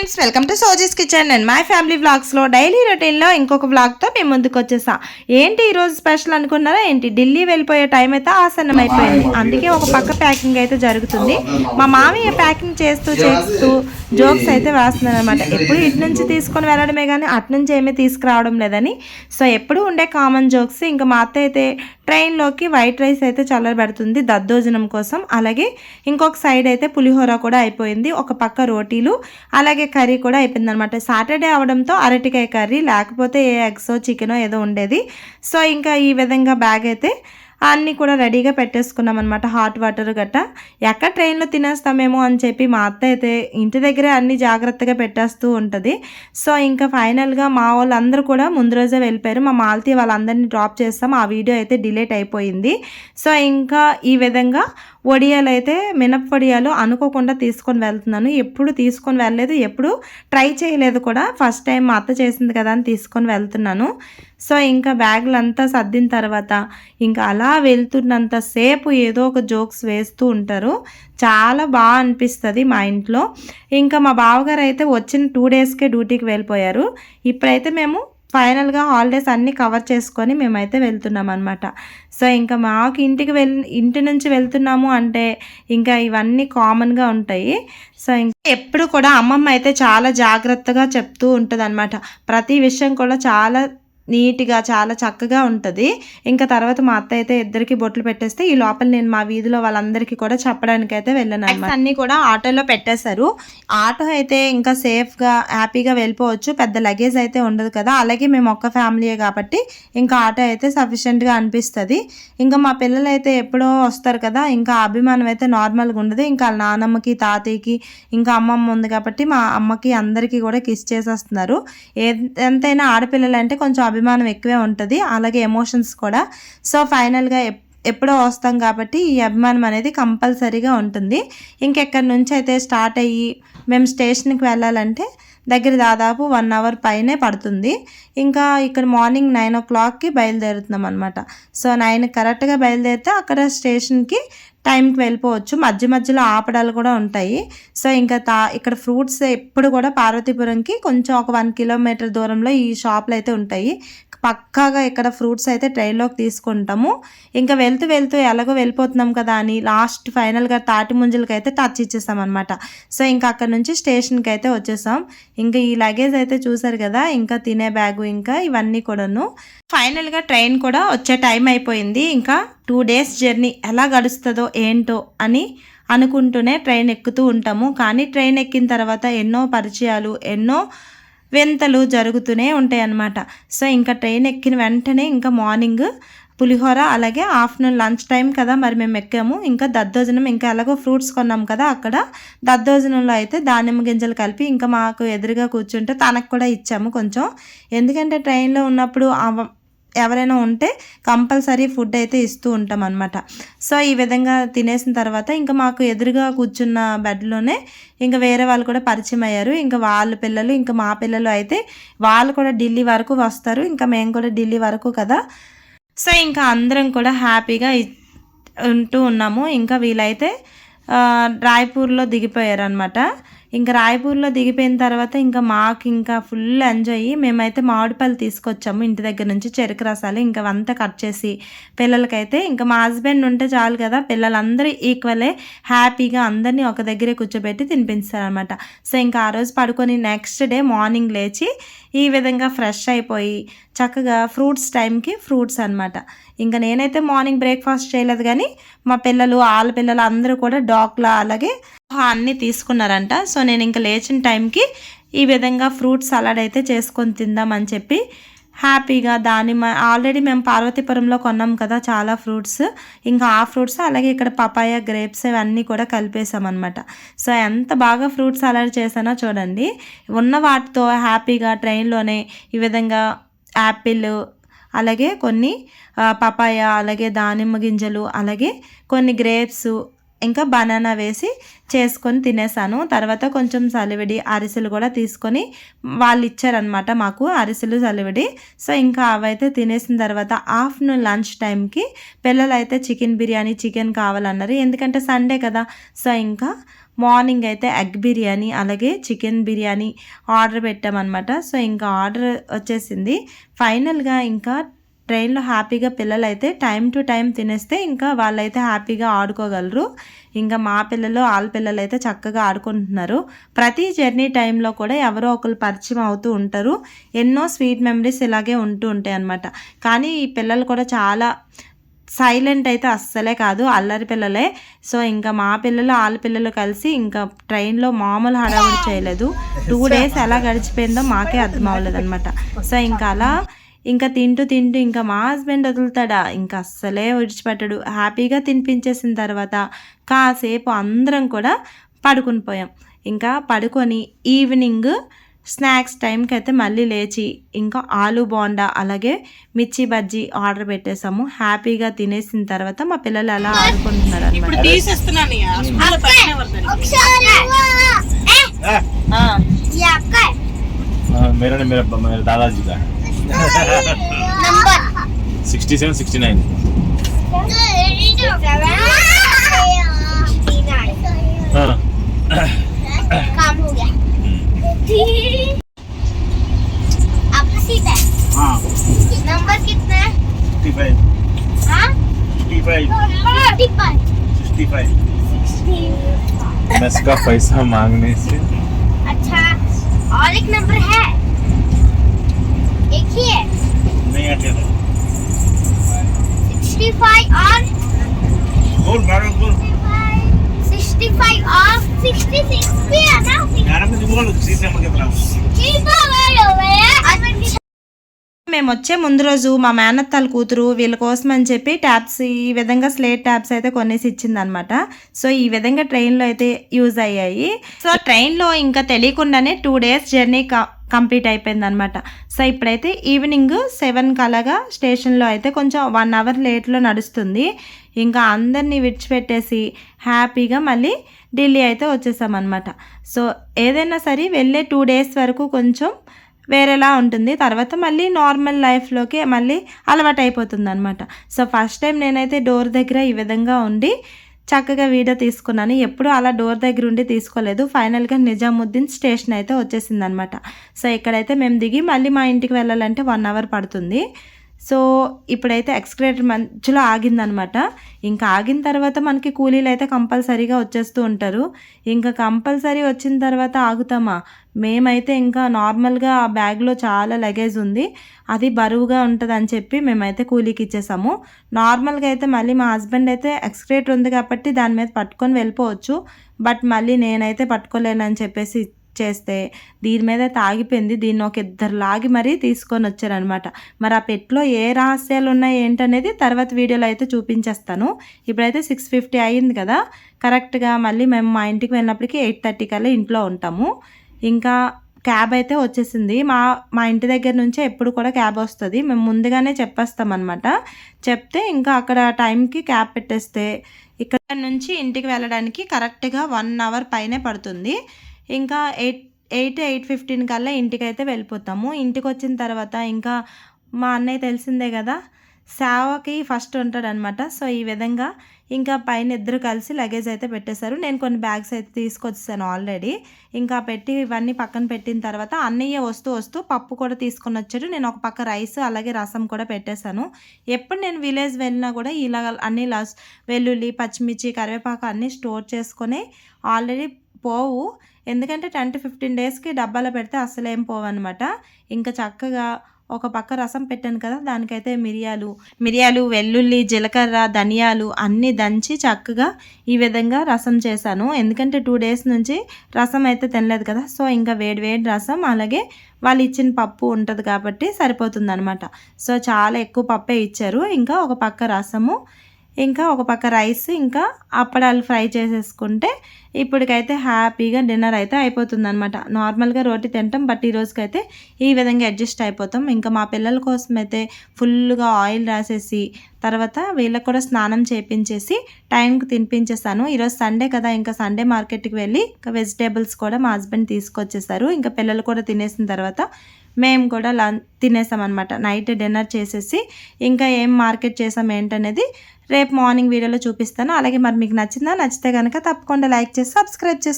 Friends, welcome to Soji's kitchen and my family వ్లాగ్స్లో daily రొటీన్లో ఇంకొక వ్లాగ్తో మేము ముందుకు వచ్చేసా. ఏంటి ఈరోజు స్పెషల్ అనుకున్నారా ఏంటి? ఢిల్లీ వెళ్ళిపోయే టైం అయితే ఆసన్నం అయిపోయింది. అందుకే ఒక పక్క ప్యాకింగ్ అయితే జరుగుతుంది. మా మామయ్య ప్యాకింగ్ చేస్తూ జోక్స్ అయితే వేస్తున్నారు అనమాట. ఎప్పుడు ఇటు నుంచి తీసుకొని వెళ్ళడమే కానీ అటు నుంచి ఏమీ తీసుకురావడం లేదని. సో ఎప్పుడు ఉండే కామన్ జోక్స్. ఇంకా మా అత్త అయితే ట్రైన్లోకి వైట్ రైస్ అయితే చల్లబెడుతుంది దద్దోజనం కోసం. అలాగే ఇంకొక సైడ్ అయితే పులిహోర కూడా అయిపోయింది. ఒక పక్క రోటీలు అలాగే కర్రీ కూడా అయిపోయింది అనమాట. సాటర్డే అవడంతో అరటికాయ కర్రీ, లేకపోతే ఏ ఎగ్సో చికెనో ఏదో ఉండేది. సో ఇంకా ఈ విధంగా బ్యాగ్ అయితే అన్నీ కూడా రెడీగా పెట్టేసుకున్నాం అనమాట. హాట్ వాటర్ గట్ట ఎక్కడ ట్రైన్లో తినేస్తామేమో అని చెప్పి మా అత్త అయితే ఇంటి దగ్గరే అన్నీ జాగ్రత్తగా పెట్టేస్తూ ఉంటుంది. సో ఇంకా ఫైనల్గా మా వాళ్ళందరూ కూడా ముందు రోజే వెళ్ళిపోయారు. మా మాలతీ వాళ్ళందరినీ డ్రాప్ చేస్తాం. ఆ వీడియో అయితే డిలీట్ అయిపోయింది. సో ఇంకా ఈ విధంగా వడియాలు అయితే మినప్పొడియాలు అనుకోకుండా తీసుకొని వెళ్తున్నాను. ఎప్పుడు తీసుకొని వెళ్ళలేదు, ఎప్పుడు ట్రై చేయలేదు కూడా. ఫస్ట్ టైం మా అత్త చేసింది కదా అని తీసుకొని వెళ్తున్నాను. సో ఇంకా బ్యాగులు అంతా సర్దిన తర్వాత ఇంకా అలా వెళ్తున్నంతసేపు ఏదో ఒక జోక్స్ వేస్తూ ఉంటారు. చాలా బాగా అనిపిస్తుంది మా ఇంట్లో. ఇంకా మా బావగారు అయితే వచ్చిన 2 డేస్కే డ్యూటీకి వెళ్ళిపోయారు. ఇప్పుడైతే మేము ఫైనల్గా హాలిడేస్ అన్నీ కవర్ చేసుకొని మేమైతే వెళ్తున్నాం అనమాట. సో ఇంకా మాకు ఇంటి నుంచి వెళ్తున్నాము అంటే ఇంకా ఇవన్నీ కామన్గా ఉంటాయి. సో ఇంకా ఎప్పుడు కూడా అమ్మమ్మ అయితే చాలా జాగ్రత్తగా చెప్తూ ఉంటుంది అనమాట. ప్రతి విషయం కూడా చాలా నీట్గా చాలా చక్కగా ఉంటుంది. ఇంకా తర్వాత మా అత్త అయితే ఇద్దరికి బొట్లు పెట్టేస్తే ఈ లోపల నేను మా వీధిలో వాళ్ళందరికీ కూడా చెప్పడానికి అయితే వెళ్ళాను అనమాట. అన్నీ కూడా ఆటోలో పెట్టేశారు. ఆటో అయితే ఇంకా సేఫ్గా హ్యాపీగా వెళ్ళిపోవచ్చు, పెద్ద లగేజ్ అయితే ఉండదు కదా. అలాగే మేము ఒక్క ఫ్యామిలీయే కాబట్టి ఇంకా ఆటో అయితే సఫిషియెంట్గా అనిపిస్తుంది. ఇంకా మా పిల్లలు అయితే ఎప్పుడో వస్తారు కదా, ఇంకా అభిమానం అయితే నార్మల్గా ఉండదు. ఇంకా నానమ్మకి తాతయ్యకి ఇంకా అమ్మమ్మ ఉంది కాబట్టి మా అమ్మకి అందరికీ కూడా కిస్ చేసేస్తున్నారు. ఎంతైనా ఆడపిల్లలు అంటే కొంచెం అభిమానం ఎక్కువే ఉంటుంది, అలాగే ఎమోషన్స్ కూడా. సో ఫైనల్గా ఎప్పుడో వస్తాం కాబట్టి ఈ అభిమానం అనేది కంపల్సరీగా ఉంటుంది. ఇంకెక్కడి నుంచి అయితే స్టార్ట్ అయ్యి మేము స్టేషన్కి వెళ్ళాలంటే దగ్గర దాదాపు 1 అవర్ పైనే పడుతుంది. ఇంకా ఇక్కడ మార్నింగ్ 9 o'clockకి బయలుదేరుతున్నాం అనమాట. సో 9 కరెక్ట్గా బయలుదేరితే అక్కడ స్టేషన్కి టైంకి వెళ్ళిపోవచ్చు. మధ్యలో ఆపడాలు కూడా ఉంటాయి. సో ఇంకా ఇక్కడ ఫ్రూట్స్ ఎప్పుడు కూడా పార్వతీపురంకి కొంచెం ఒక 1 కిలోమీటర్ దూరంలో ఈ షాపులు అయితే ఉంటాయి. పక్కాగా ఇక్కడ ఫ్రూట్స్ అయితే ట్రైన్లోకి తీసుకుంటాము. ఇంకా వెళ్తూ ఎలాగో వెళ్ళిపోతున్నాం కదా అని లాస్ట్ ఫైనల్గా తాటి ముంజలకి అయితే టచ్ ఇచ్చేస్తాం అనమాట. సో ఇంకా అక్కడ నుంచి స్టేషన్కి అయితే వచ్చేసాం. ఇంకా ఈ లగేజ్ అయితే చూసారు కదా, ఇంకా తినే బ్యాగు ఇంకా ఇవన్నీ కూడాను. ఫైనల్గా ట్రైన్ కూడా వచ్చే టైం అయిపోయింది. ఇంకా 2 డేస్ జర్నీ ఎలా గడుస్తుందో ఏంటో అని అనుకుంటూనే ట్రైన్ ఎక్కుతూ ఉంటాము. కానీ ట్రైన్ ఎక్కిన తర్వాత ఎన్నో పరిచయాలు, ఎన్నో వింతలు జరుగుతూనే ఉంటాయి అన్నమాట. సో ఇంకా ట్రైన్ ఎక్కిన వెంటనే ఇంకా మార్నింగ్ పులిహోర, అలాగే ఆఫ్టర్నూన్ లంచ్ టైం కదా మరి మేము ఎక్కాము. ఇంకా దద్దోజనం, ఇంకా ఎలాగో ఫ్రూట్స్ కొన్నాం కదా అక్కడ దద్దోజనంలో అయితే దానిమ్మ గింజలు కలిపి ఇంకా మాకు ఎదురుగా కూర్చుంటే తనకు కూడా ఇచ్చాము కొంచెం. ఎందుకంటే ట్రైన్లో ఉన్నప్పుడు ఎవరైనా ఉంటే కంపల్సరీ ఫుడ్ అయితే ఇస్తూ ఉంటాం అనమాట. సో ఈ విధంగా తినేసిన తర్వాత ఇంకా మాకు ఎదురుగా కూర్చున్న బెడ్లోనే ఇంకా వేరే వాళ్ళు కూడా పరిచయం అయ్యారు. ఇంకా వాళ్ళ పిల్లలు ఇంకా మా పిల్లలు అయితే వాళ్ళు కూడా ఢిల్లీ వరకు వస్తారు, ఇంకా మేము కూడా ఢిల్లీ వరకు కదా. సో ఇంకా అందరం కూడా హ్యాపీగా ఉంటూ ఉన్నాము. ఇంకా వీళ్ళైతే రాయ్పూర్లో దిగిపోయారు అనమాట. ఇంకా రాయ్పూర్లో దిగిపోయిన తర్వాత ఇంకా మాకు ఇంకా ఫుల్ ఎంజాయ్. మేమైతే మామిడిపళ్ళు తీసుకొచ్చాము ఇంటి దగ్గర నుంచి, చెరుకు రసాలు ఇంకా అంతా కట్ చేసి పిల్లలకైతే, ఇంకా మా హస్బెండ్ ఉంటే చాలు కదా, పిల్లలందరూ ఈక్వలే హ్యాపీగా అందరినీ ఒక దగ్గరే కూర్చోబెట్టి తినిపించారనమాట. సో ఇంకా ఆ రోజు పడుకొని నెక్స్ట్ డే మార్నింగ్ లేచి ఈ విధంగా ఫ్రెష్ అయిపోయి చక్కగా ఫ్రూట్స్ టైంకి ఫ్రూట్స్ అనమాట. ఇంకా నేనైతే మార్నింగ్ బ్రేక్ఫాస్ట్ చేయలేదు, కానీ మా పిల్లలు వాళ్ళ పిల్లలు అందరూ కూడా డాక్లా అలాగే అన్నీ తీసుకున్నారంట. సో నేను ఇంకా లేచిన టైంకి ఈ విధంగా ఫ్రూట్ సలాడ్ అయితే చేసుకొని తిందామని చెప్పి హ్యాపీగా దానిమ్మ ఆల్రెడీ మేము పార్వతీపురంలో కొన్నాం కదా చాలా ఫ్రూట్స్, ఇంకా ఆ ఫ్రూట్స్ అలాగే ఇక్కడ పపాయ, గ్రేప్స్ ఇవన్నీ కూడా కలిపేసామన్నమాట. సో ఎంత బాగా ఫ్రూట్ సలాడ్ చేసానో చూడండి. ఉన్న వాటితో హ్యాపీగా ట్రైన్లోనే ఈ విధంగా యాపిల్, అలాగే కొన్ని పపాయ, అలాగే దానిమ్మ గింజలు, అలాగే కొన్ని గ్రేప్స్, ఇంకా బనానా వేసి చేసుకొని తినేసాను. తర్వాత కొంచెం సలివిడి అరిసెలు కూడా తీసుకొని వాళ్ళు ఇచ్చారనమాట మాకు అరిసెలు సలివిడి. సో ఇంకా అవైతే తినేసిన తర్వాత ఆఫ్టర్నూన్ లంచ్ టైంకి పిల్లలు అయితే చికెన్ బిర్యానీ చికెన్ కావాలన్నారు, ఎందుకంటే సండే కదా. సో ఇంకా మార్నింగ్ అయితే ఎగ్ బిర్యానీ అలాగే చికెన్ బిర్యానీ ఆర్డర్ పెట్టామన్నమాట. సో ఇంకా ఆర్డర్ వచ్చేసింది. ఫైనల్గా ఇంకా ట్రైన్లో హ్యాపీగా పిల్లలు అయితే టైం టు టైం తినేస్తే ఇంకా వాళ్ళైతే హ్యాపీగా ఆడుకోగలరు. ఇంకా మా పిల్లలు వాళ్ళ పిల్లలు అయితే చక్కగా ఆడుకుంటున్నారు. ప్రతి జర్నీ టైంలో కూడా ఎవరో ఒకరు పరిచయం అవుతూ ఉంటారు. ఎన్నో స్వీట్ మెమరీస్ ఇలాగే ఉంటూ ఉంటాయి అన్నమాట. కానీ ఈ పిల్లలు కూడా చాలా సైలెంట్ అయితే అస్సలే కాదు, అల్లరి పిల్లలే. సో ఇంకా మా పిల్లలు వాళ్ళ పిల్లలు కలిసి ఇంకా ట్రైన్లో మామూలు హడావుడి చేయలేదు. 2 days ఎలా గడిచిపోయిందో మాకే అర్థం అవ్వలేదు అనమాట. సో ఇంకా అలా ఇంకా తింటూ ఇంకా మా హస్బెండ్ వదులుతాడా, ఇంకా అస్సలే విడిచిపెట్టడు. హ్యాపీగా తినిపించేసిన తర్వాత కాసేపు అందరం కూడా పడుకుని పోయాం. ఇంకా పడుకొని ఈవినింగ్ స్నాక్స్ టైంకి అయితే మళ్ళీ లేచి ఇంకా ఆలు బోండా అలాగే మిర్చి బజ్జీ ఆర్డర్ పెట్టేసాము. హ్యాపీగా తినేసిన తర్వాత మా పిల్లలు అలా ఆడుకుంటున్నారు అనమాట. दादाजी का नंबर 67 69 हाँ काम हो गया अब सीट है हाँ नंबर कितना है 65 हाँ 65 मैं इसका पैसा मांगने से अच्छा और एक नंबर है एक ही है नहीं आते 65 और बोल 65 और 66 भी है ना यार मुझे बोल सीट नंबर कितना మేము వచ్చే ముందు రోజు మా మేనత్తాల కూతురు వీళ్ళ కోసం అని చెప్పి ట్యాబ్స్ ఈ విధంగా స్లేట్ ట్యాబ్స్ అయితే కొనేసి ఇచ్చిందనమాట. సో ఈ విధంగా ట్రైన్లో అయితే యూజ్ అయ్యాయి. సో ట్రైన్లో ఇంకా తెలియకుండానే 2 days జర్నీ కంప్లీట్ అయిపోయింది అనమాట. సో ఇప్పుడైతే ఈవినింగ్ 7 అలాగా స్టేషన్లో అయితే కొంచెం 1 hour లేట్లో నడుస్తుంది. ఇంకా అందరినీ విడిచిపెట్టేసి హ్యాపీగా మళ్ళీ ఢిల్లీ అయితే వచ్చేసామన్నమాట. సో ఏదైనా సరే వెళ్ళే 2 days వరకు కొంచెం వేరేలా ఉంటుంది, తర్వాత మళ్ళీ నార్మల్ లైఫ్లోకి మళ్ళీ అలవాటు అయిపోతుంది అనమాట. సో ఫస్ట్ టైం నేనైతే డోర్ దగ్గర ఈ విధంగా ఉండి చక్కగా వీడియో తీసుకున్నాను. ఎప్పుడూ అలా డోర్ దగ్గర ఉండి తీసుకోలేదు. ఫైనల్గా నిజాముద్దీన్ స్టేషన్ అయితే వచ్చేసింది అనమాట. సో ఇక్కడైతే మేము దిగి మళ్ళీ మా ఇంటికి వెళ్ళాలంటే 1 hour పడుతుంది. సో ఇప్పుడైతే ఎక్స్కలేటర్ మధ్యలో ఆగిందనమాట. ఇంకా ఆగిన తర్వాత మనకి కూలీలు అయితే కంపల్సరీగా వచ్చేస్తూ ఉంటారు. ఇంకా కంపల్సరీ వచ్చిన తర్వాత ఆగుతామా, మేమైతే ఇంకా నార్మల్గా ఆ బ్యాగ్లో చాలా లగేజ్ ఉంది, అది బరువుగా ఉంటుంది అని చెప్పి మేమైతే కూలీకి ఇచ్చేసాము. నార్మల్గా అయితే మళ్ళీ మా హస్బెండ్ అయితే ఎక్స్కలేటర్ ఉంది కాబట్టి దాని మీద పట్టుకొని వెళ్ళిపోవచ్చు, బట్ మళ్ళీ నేనైతే పట్టుకోలేనని చెప్పేసి చేస్తే దీని మీద తాగిపోయింది. దీన్ని ఒక 2 లాగి మరీ తీసుకొని వచ్చారనమాట. మరి ఆ పెట్లో ఏ రహస్యాలు ఉన్నాయి ఏంటనేది తర్వాత వీడియోలో అయితే చూపించేస్తాను. ఇప్పుడైతే 6:50 అయ్యింది కదా, కరెక్ట్గా మళ్ళీ మేము మా ఇంటికి వెళ్ళినప్పటికీ 8:30 కల్లా ఇంట్లో ఉంటాము. ఇంకా క్యాబ్ అయితే వచ్చేసింది. మా ఇంటి దగ్గర నుంచే ఎప్పుడు కూడా క్యాబ్ వస్తుంది. మేము ముందుగానే చెప్పేస్తామన్నమాట. చెప్తే ఇంకా అక్కడ టైంకి క్యాబ్ పెట్టేస్తే ఇక్కడ నుంచి ఇంటికి వెళ్ళడానికి కరెక్ట్గా 1 hour పైనే పడుతుంది. ఇంకా 8:15 కల్లా ఇంటికైతే వెళ్ళిపోతాము. ఇంటికి వచ్చిన తర్వాత ఇంకా మా అన్నయ్య తెలిసిందే కదా, సేవకి ఫస్ట్ ఉంటాడనమాట. సో ఈ విధంగా ఇంకా పైన ఇద్దరు కలిసి లగేజ్ అయితే పెట్టేశారు. నేను కొన్ని బ్యాగ్స్ అయితే తీసుకొచ్చాను ఆల్రెడీ. ఇంకా పెట్టి ఇవన్నీ పక్కన పెట్టిన తర్వాత అన్నయ్య వస్తూ పప్పు కూడా తీసుకొని వచ్చారు. నేను ఒక పక్క రైస్ అలాగే రసం కూడా పెట్టేశాను. ఎప్పుడు నేను విలేజ్ వెళ్ళినా కూడా ఇలా అన్ని వెల్లుల్లి పచ్చిమిర్చి కరివేపాకు అన్నీ స్టోర్ చేసుకొని ఆల్రెడీ పోవు, ఎందుకంటే 10 to 15 daysకి డబ్బాలో పెడితే అసలు ఏం పోవన్నమాట. ఇంకా చక్కగా ఒక పక్క రసం పెట్టాను కదా, దానికైతే మిరియాలు వెల్లుల్లి జీలకర్ర ధనియాలు అన్నీ దంచి చక్కగా ఈ విధంగా రసం చేశాను. ఎందుకంటే 2 days నుంచి రసం అయితే తినలేదు కదా. సో ఇంకా వేడి రసం అలాగే వాళ్ళు ఇచ్చిన పప్పు ఉంటుంది కాబట్టి సరిపోతుంది అనమాట. సో చాలా ఎక్కువ పప్పే ఇచ్చారు. ఇంకా ఒక పక్క రసము, ఇంకా ఒక పక్క రైస్ ఇంకా అప్పడాలు ఫ్రై చేసేసుకుంటే ఇప్పటికైతే హ్యాపీగా డిన్నర్ అయితే అయిపోతుందన్నమాట. నార్మల్గా రోటీ తింటాం, బట్ ఈ రోజుకైతే ఈ విధంగా అడ్జస్ట్ అయిపోతాం. ఇంకా మా పిల్లల కోసం అయితే ఫుల్గా ఆయిల్ రాసేసి తర్వాత వీళ్ళకి కూడా స్నానం చేయించేసి టైంకి తినిపించేస్తాను. ఈరోజు సండే కదా, ఇంకా సండే మార్కెట్కి వెళ్ళి ఇంకా వెజిటేబుల్స్ కూడా మా హస్బెండ్ తీసుకొచ్చేసారు. ఇంకా పిల్లలు కూడా తినేసిన తర్వాత మేము కూడా తినేసాం అనమాట. నైట్ డిన్నర్ చేసేసి ఇంకా ఏం మార్కెట్ చేసాం ఏంటనేది రేపు మార్నింగ్ వీడియోలో చూపిస్తాను. అలాగే మరి మీకు నచ్చితే కనుక తప్పకుండా లైక్ చేసి సబ్స్క్రైబ్ చేసుకోండి.